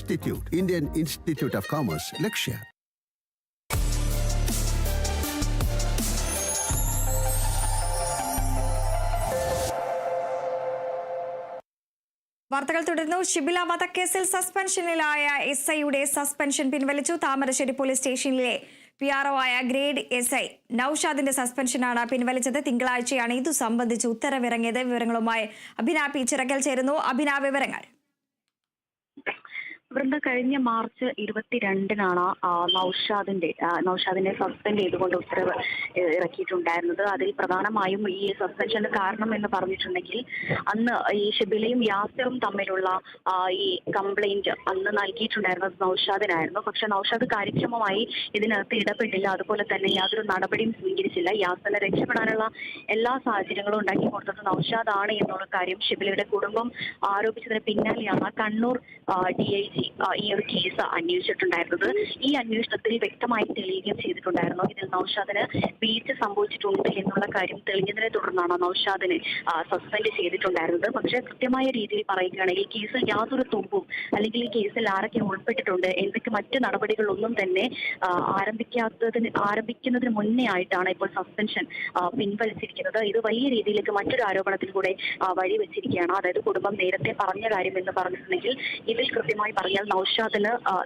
Institute, Indian Institute of Commerce, Lakshya. വാർത്തകൾ തുടരുന്നു. ഷിബില വധക്കേസിൽ സസ്പെൻഷനിലായ SIയുടെ സസ്പെൻഷൻ പിൻവലിച്ചു. താമരശ്ശേരി പോലീസ് സ്റ്റേഷനിലെ PRO ആയ ഗ്രേഡ് SI നൌഷാദിന്റെ സസ്പെൻഷനാണ് പിൻവലിച്ചത്. തിങ്കളാഴ്ചയാണ് ഇതു സംബന്ധിച്ച് ഉത്തരവിറങ്ങിയത്. വിവരങ്ങളുമായി അഭിന പി ചിറക്കൽ ചേരുന്നു. അഭിന, വിവരങ്ങൾ. കഴിഞ്ഞ മാർച്ച് 22-നാണ് നൌഷാദിനെ സസ്പെൻഡ് ചെയ്തുകൊണ്ട് ഉത്തരവ് ഇറക്കിയിട്ടുണ്ടായിരുന്നത്. അതിൽ പ്രധാനമായും ഈ സസ്പെൻഷന് കാരണം എന്ന് പറഞ്ഞിട്ടുണ്ടെങ്കിൽ അന്ന് ഈ ഷിബിലയും യാസിറും തമ്മിലുള്ള ഈ കംപ്ലൈന്റ് അന്ന് നൽകിയിട്ടുണ്ടായിരുന്നത് നൌഷാദിനായിരുന്നു. പക്ഷെ നൌഷാദ് കാര്യക്ഷമമായി ഇതിനകത്ത് ഇടപെട്ടില്ല. അതുപോലെ തന്നെ യാതൊരു നടപടിയും സ്വീകരിച്ചില്ല. യാസിനെ രക്ഷപ്പെടാനുള്ള എല്ലാ സാഹചര്യങ്ങളും ഉണ്ടാക്കി കൊടുത്തത് നൌഷാദാണ് എന്നുള്ള കാര്യം ഷിബിലയുടെ കുടുംബം ആരോപിച്ചതിന് പിന്നാലെയാണ് കണ്ണൂർ DIG ഈ ഒരു കേസ് അന്വേഷിച്ചിട്ടുണ്ടായിരുന്നത്. ഈ അന്വേഷണത്തിൽ വ്യക്തമായി തെളിയുകയും ചെയ്തിട്ടുണ്ടായിരുന്നു. ഇതിൽ നൌഷാദിന് വീഴ്ച സംഭവിച്ചിട്ടുണ്ട് എന്നുള്ള കാര്യം തെളിഞ്ഞതിനെ തുടർന്നാണ് നൌഷാദിനെ സസ്പെൻഡ് ചെയ്തിട്ടുണ്ടായിരുന്നത്. പക്ഷേ കൃത്യമായ രീതിയിൽ പറയുകയാണെങ്കിൽ കേസിൽ യാതൊരു തുമ്പും അല്ലെങ്കിൽ ഈ കേസിൽ ആരൊക്കെ ഉൾപ്പെട്ടിട്ടുണ്ട്, എന്തൊക്കെ മറ്റ് നടപടികളൊന്നും തന്നെ ആരംഭിക്കുന്നതിന് മുന്നേ ആയിട്ടാണ് ഇപ്പോൾ സസ്പെൻഷൻ പിൻവലിച്ചിരിക്കുന്നത്. ഇത് വലിയ രീതിയിലേക്ക് മറ്റൊരു ആരോപണത്തിൽ കൂടെ വഴിവെച്ചിരിക്കുകയാണ്. അതായത് കുടുംബം നേരത്തെ പറഞ്ഞ കാര്യം എന്ന് പറഞ്ഞിട്ടുണ്ടെങ്കിൽ ഇതിൽ കൃത്യമായി പറഞ്ഞാൽ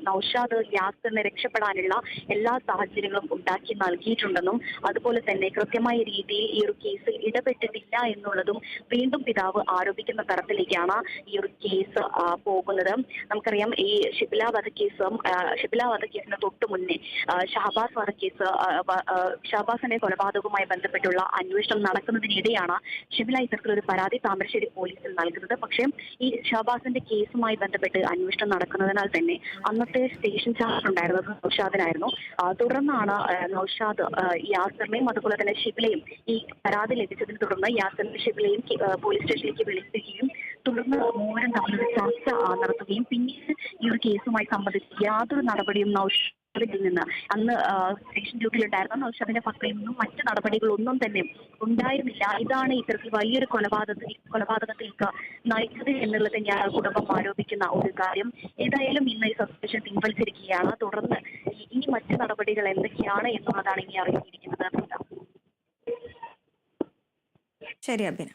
നൌഷാദ് യാസിറിനെ രക്ഷപ്പെടാനുള്ള എല്ലാ സാഹചര്യങ്ങളും ഉണ്ടാക്കി നൽകിയിട്ടുണ്ടെന്നും അതുപോലെ തന്നെ കൃത്യമായ രീതിയിൽ ഈ ഒരു കേസിൽ ഇടപെട്ടിട്ടില്ല എന്നുള്ളതും വീണ്ടും പിതാവ് ആരോപിക്കുന്ന തരത്തിലേക്കാണ് ഈ ഒരു കേസ് പോകുന്നത്. നമുക്കറിയാം ഈ ഷിബില വധക്കേസിന് തൊട്ടു മുന്നേ ഷഹബാസിന്റെ കൊലപാതകവുമായി ബന്ധപ്പെട്ടുള്ള അന്വേഷണം നടക്കുന്നതിനിടെയാണ് ഷിബില ഇത്തരത്തിലൊരു പരാതി താമരശ്ശേരി പോലീസിൽ നൽകുന്നത്. പക്ഷേ ഈ ഷഹബാസിന്റെ കേസുമായി ബന്ധപ്പെട്ട് അന്വേഷണം നടക്കുന്നതിനാൽ തന്നെ അന്നത്തെ സ്റ്റേഷൻ ചാർജ് ഉണ്ടായിരുന്നത് നൌഷാദിനായിരുന്നു. തുടർന്നാണ് നൌഷാദ് യാസിറിനെയും അതുപോലെ തന്നെ ഷിബിലയും ഈ പരാതി ലഭിച്ചതിനെ തുടർന്ന് യാസിറിനെയും ഷിബിലയും പോലീസ് സ്റ്റേഷനിലേക്ക് വിളിക്കുകയും തുടർന്ന് മൂവരും തമ്മിലൊരു ചർച്ച നടത്തുകയും പിന്നീട് ഈ ഒരു കേസുമായി സംബന്ധിച്ച് യാതൊരു നടപടിയും നൌഷാദിൽ നിന്ന് അന്ന് സ്റ്റേഷൻ ഡ്യൂട്ടിയിലുണ്ടായിരുന്ന നൌഷാദിന്റെ പക്കയിൽ നിന്നും മറ്റ് നടപടികളൊന്നും തന്നെ ഉണ്ടായിരുന്നില്ല. ഇതാണ് ഇത്തരത്തിൽ വലിയൊരു കൊലപാതകത്തിലേക്ക് നയിച്ചത് എന്നുള്ളത് ഞാൻ കുടുംബം ആരോപിക്കുന്ന ഒരു കാര്യം. ഏതായാലും ഇന്ന് ഈ സസ്പെൻഷൻ പിൻവലിച്ചിരിക്കുകയാണ്. തുടർന്ന് ഇനി മറ്റ് നടപടികൾ എന്തൊക്കെയാണ് എന്നുള്ളതാണ് ഇനി അറിഞ്ഞിരിക്കുന്നത്. ശരി അഭിന.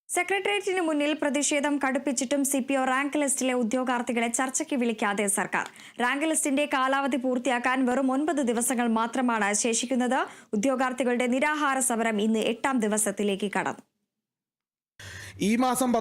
സെക്രട്ടേറിയറ്റിന് മുന്നിൽ പ്രതിഷേധം കടുപ്പിച്ചിട്ടും CPO റാങ്ക് ലിസ്റ്റിലെ ഉദ്യോഗാർത്ഥികളെ ചർച്ചയ്ക്ക് വിളിക്കാതെ സർക്കാർ. റാങ്ക് ലിസ്റ്റിന്റെ കാലാവധി പൂർത്തിയാക്കാൻ വെറും 9 ദിവസങ്ങൾ മാത്രമാണ് ശേഷിക്കുന്നത്. ഉദ്യോഗാർത്ഥികളുടെ നിരാഹാര സമരം ഇന്ന് 8ാം ദിവസത്തിലേക്ക് കടന്നു. ഈ മാസം